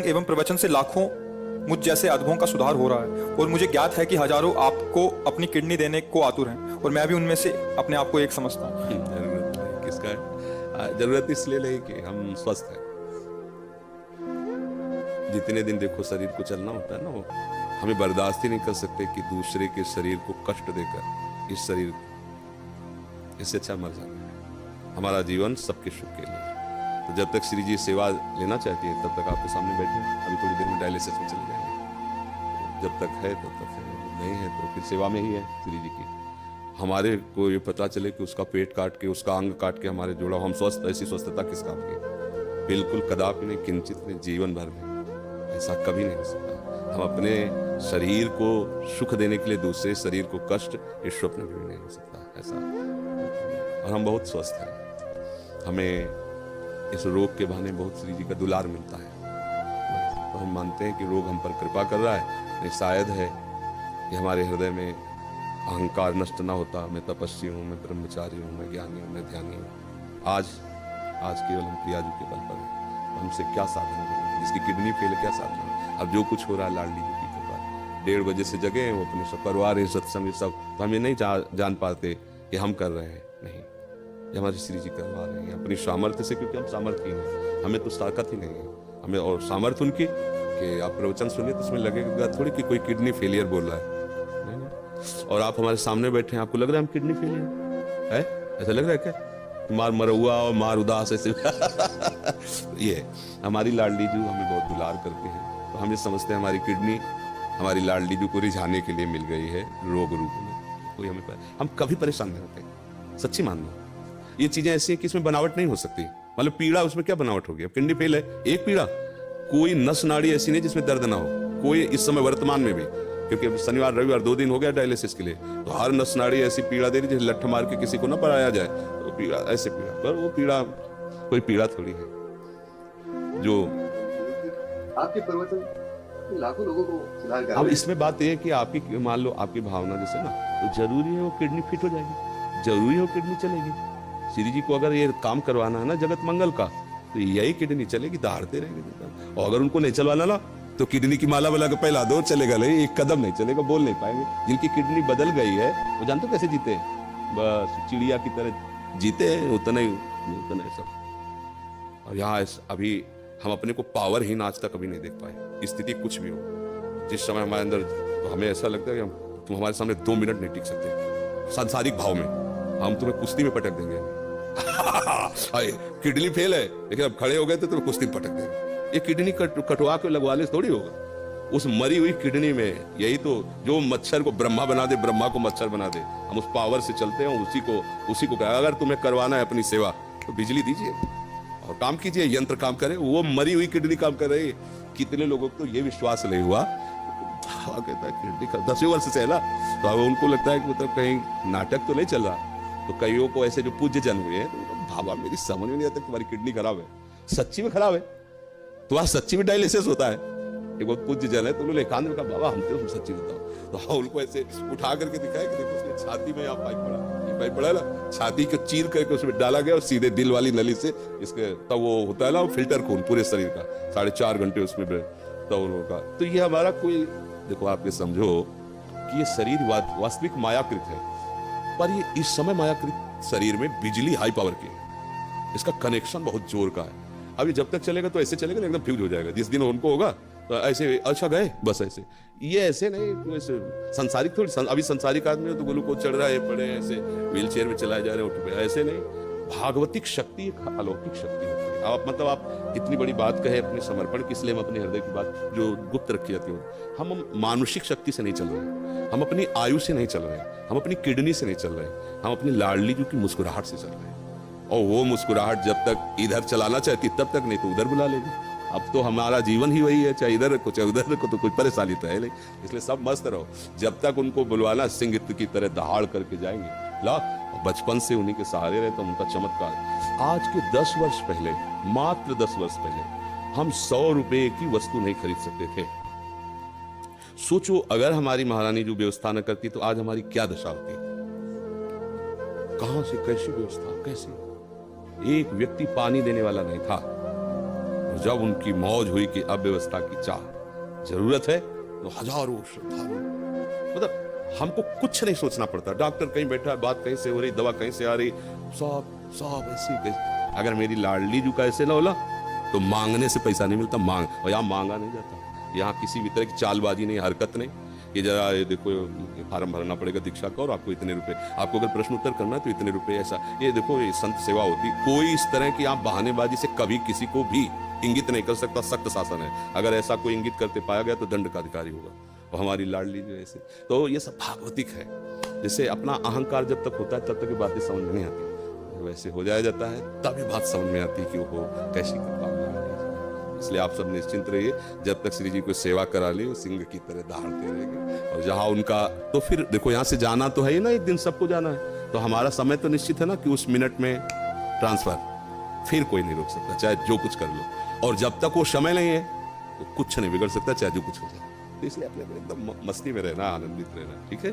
एवं प्रवचन से लाखों मुझ जैसे अधमों का सुधार हो रहा है और मुझे ज्ञात है कि हजारों आपको अपनी किडनी देने को आतुर हैं और मैं भी उनमें से अपने आप को एक समझता हूँ। जरूरत नहीं किसका है? जरूरत इसलिए नहीं कि हम स्वस्थ हैं। जितने दिन देखो शरीर को चलना होता है ना, वो हमें बर्दाश्त ही नहीं कर सकते कि दूसरे के शरीर को कष्ट देकर इस शरीर इससे अच्छा मर जाना है। हमारा जीवन सबके सुख के लिए। तो जब तक श्री जी सेवा लेना चाहती है तब तक आपके सामने बैठे हैं। अभी थोड़ी देर में डायलिसिस में चले जाएंगे। जब तक है तब तक है, नहीं है तो फिर सेवा में ही है श्री जी की। हमारे को ये पता चले कि उसका पेट काट के, उसका अंग काट के हमारे जोड़ा, हम स्वस्थ, ऐसी स्वस्थता किस काम की? बिल्कुल कदापि नहीं, किंचित नहीं, जीवन भर में ऐसा कभी नहीं हो सकता। हम अपने शरीर को सुख देने के लिए दूसरे शरीर को कष्ट, इस स्वप्न में भी नहीं हो सकता ऐसा। और हम बहुत स्वस्थ हैं। हमें इस रोग के बहाने बहुत श्री जी का दुलार मिलता है। तो हम मानते हैं कि रोग हम पर कृपा कर रहा है। नहीं, शायद है कि हमारे हृदय में अहंकार नष्ट ना होता। मैं तपस्वी हूँ, मैं ब्रह्मचारी हूँ, मैं ज्ञानी हूँ, मैं ध्यानी हूँ। आज केवल हम प्रियाजू के बल पर हैं। तो हमसे क्या साधना करें? जिसकी किडनी फेल है, क्या साधना? अब जो कुछ हो रहा है लाडली जी की कृपा। 1:30 बजे से जगे हैं, वो अपने सब परिवार है, सत्संग सब, तो हम ये नहीं जान पाते कि हम कर रहे हैं। नहीं, ये हमारी श्री जी करवा रहे हैं अपनी सामर्थ्य से, क्योंकि हम सामर्थ्यहीन हैं। हमें तो ताकत ही नहीं है। हमें और सामर्थ्य उनकी कि आप प्रवचन सुनिए तो उसमें लगेगा थोड़ी कि कोई किडनी फेलियर बोल रहा है। नहीं। और आप हमारे सामने बैठे हैं, आपको लग रहा है हम किडनी फेलियर है? ऐसा लग रहा है क्या? मार मरहुआ और मार उदास ऐसे ये हमारी लाडली जी हमें बहुत दुलार करते हैं। तो हम ये समझते हैं हमारी किडनी हमारी लाडली जी को रिझाने के लिए मिल गई है रोग रूप में। कोई हम कभी परेशान नहीं होते, सच्ची मानना। ये चीजें ऐसी हैं कि इसमें बनावट नहीं हो सकती। मतलब पीड़ा, उसमें क्या बनावट होगी? अब किडनी फेल है, एक पीड़ा, कोई नस नाड़ी ऐसी नहीं जिसमें दर्द ना हो। कोई इस समय वर्तमान में भी, क्योंकि शनिवार रविवार 2 दिन हो गया डायलिसिस के लिए, तो हर नस नाड़ी ऐसी पीड़ा दे रही है जैसे लठ मार के किसी को ना पराया जाए। तो पीड़ा ऐसे पीड़ा, पर वो पीड़ा कोई पीड़ा थोड़ी है जो आपके प्रवचन लाखों लोगों को सुधार कर। अब इसमें बात यह है कि आपकी, मान लो आपकी भावना जैसे ना, तो जरूरी है वो किडनी फिट हो जाएगी, जरूरी है वो किडनी चलेगी। श्री जी को अगर ये काम करवाना है ना जगत मंगल का, तो यही किडनी चलेगी, दहाड़ते रहेंगे। और अगर उनको नहीं चलवाना ना, तो किडनी की माला वाला का पहला दौर चलेगा नहीं, एक कदम नहीं चलेगा, बोल नहीं पाएंगे। जिनकी किडनी बदल गई है वो जानते कैसे जीते हैं? बस चिड़िया की तरह जीते हैं, उतना ही सब। और यहाँ अभी हम अपने को पावरहीन आज तक कभी नहीं देख पाए। स्थिति कुछ भी हो, जिस समय हमारे अंदर, तो हमें ऐसा लगता है कि तुम हमारे सामने 2 मिनट नहीं टिक सकते। सांसारिक भाव में हम तुम्हें कुश्ती में पटक देंगे। किडनी फेल है, लेकिन अब खड़े हो गए तो तुम्हें कुश्ती में पटक देंगे। ये किडनी कटवा के लगवा ले थोड़ी होगा। उस मरी हुई किडनी में, यही तो जो मच्छर को ब्रह्मा बना दे, ब्रह्मा को मच्छर बना दे, हम उस पावर से चलते हैं। उसी को कहा, अगर तुम्हें करवाना है अपनी सेवा तो बिजली दीजिए और काम कीजिए, यंत्र काम करे। वो मरी हुई किडनी काम कर रही है। कितने लोगों को तो ये विश्वास नहीं हुआ, कहता है किडनी का 10 वर्ष से है ना, तो अब उनको लगता है कि मतलब कहीं नाटक तो नहीं चल रहा। तो कईयों को ऐसे जो पूज्य जन हुए हैं, तो भावा मेरी समझ में नहीं आता तुम्हारी किडनी खराब है, सच्ची में खराब है, तुम्हारा सच्ची में डायलिसिस होता है। एक बहुत पूज्य जन है, तो उन्होंने एकांत में कहा बाबा हम तो सच्ची बताओ। तो हाँ, उनको ऐसे उठा करके दिखाया कि देखो उसकी छाती में यहाँ पाइप पड़ा, ये पाइप पड़ा ना, छाती को चीर करके उसमें डाला गया और सीधे दिल वाली नली से इसके, तब वो होता है ना फिल्टर खून पूरे शरीर का, 4.5 घंटे उसमें तब उनका। तो ये हमारा कोई, देखो आप ये समझो कि ये शरीर वास्तविक मायाकृत है, पर ये इस समय मायाकृत शरीर में बिजली हाई पावर की है। इसका कनेक्शन बहुत जोर का है। अभी जब तक चलेगा तो ऐसे चलेगा ना, एकदम फ्यूज हो जाएगा। जिस दिन उनको होगा तो ऐसे, अच्छा गए बस ऐसे। ये ऐसे नहीं, ऐसे संसारिक थोड़ी, अभी संसारिक आदमी हो तो ग्लूकोज चढ़ रहा है, पड़े ऐसे व्हील चेयर में चलाए जा रहे हैं, उठ पे, ऐसे नहीं। भागवतिक शक्ति एक अलौकिक शक्ति होती है। आप मतलब आप इतनी बड़ी बात कहे अपने समर्पण की, इसलिए हम अपने हृदय की बात जो गुप्त रखी जाती है। हम मानुषिक शक्ति से नहीं चल रहे, हम अपनी आयु से नहीं चल रहे, हम अपनी किडनी से नहीं चल रहे, हम अपनी लाडली जी की मुस्कुराहट से चल रहे हैं। और वो मुस्कुराहट जब तक इधर चलाना चाहती तब तक, नहीं तो उधर बुला लेगी। अब तो हमारा जीवन ही वही है, चाहे इधर रखो चाहे उधर रखो, तो कोई परेशानी तो है नहीं। इसलिए सब मस्त रहो। जब तक उनको बुलवाना, सिंह की तरह दहाड़ करके जाएंगे। ला, बचपन से उन्हीं के सहारे रहे तो उनका चमत्कार। आज के 10 वर्ष पहले, मात्र 10 वर्ष पहले, हम 100 रुपए की वस्तु नहीं खरीद सकते थे। सोचो अगर हमारी महारानी जो व्यवस्था न करती तो आज हमारी क्या दशा होती। कहां से कैसी व्यवस्था, कैसे? एक व्यक्ति पानी देने वाला नहीं था। और जब उनकी मौज हुई कि अब व्यवस्था की चाह जरूरत है, तो हजारों श्रद्धालु, मतलब हमको कुछ नहीं सोचना पड़ता। डॉक्टर कहीं बैठा है, बात कहीं से हो रही, दवा कहीं से आ रही, सब सब ऐसी कैसे। अगर मेरी लाडली जू का ऐसे ना होला तो मांगने से पैसा नहीं मिलता, मांग, और यहाँ मांगा नहीं जाता। यहाँ किसी भी तरह की चालबाजी नहीं, हरकत नहीं कि जरा ये देखो ये फार्म भरना पड़ेगा दीक्षा का और आपको इतने रुपए, आपको अगर प्रश्न उत्तर करना है तो इतने रुपए, ऐसा ये देखो ये संत सेवा होती। कोई इस तरह की आप बहानेबाजी से कभी किसी को भी इंगित नहीं कर सकता। सख्त शासन है, अगर ऐसा कोई इंगित करते पाया गया तो दंड का अधिकारी होगा। और हमारी लाडली जो ऐसे, तो ये सब भागवतिक है। जैसे अपना अहंकार जब तक होता है तब तक ये बातें समझ में नहीं आती, वैसे हो जाया जाता है तब ये बात समझ में आती कि वो कैसी कृपा। इसलिए आप सब निश्चिंत रहिए, जब तक श्री जी को सेवा करा ली वो सिंह की तरह दहाड़ते रहेंगे। और जहां उनका, तो फिर देखो यहाँ से जाना तो है ही ना, एक दिन सबको जाना है, तो हमारा समय तो निश्चित है ना कि उस मिनट में ट्रांसफर, फिर कोई नहीं रोक सकता, चाहे जो कुछ कर लो। और जब तक वो समय नहीं है तो कुछ नहीं बिगड़ सकता, चाहे जो कुछ हो जाए। तो इसलिए अपने एकदम मस्ती में रहना, आनंदित रहना, ठीक है।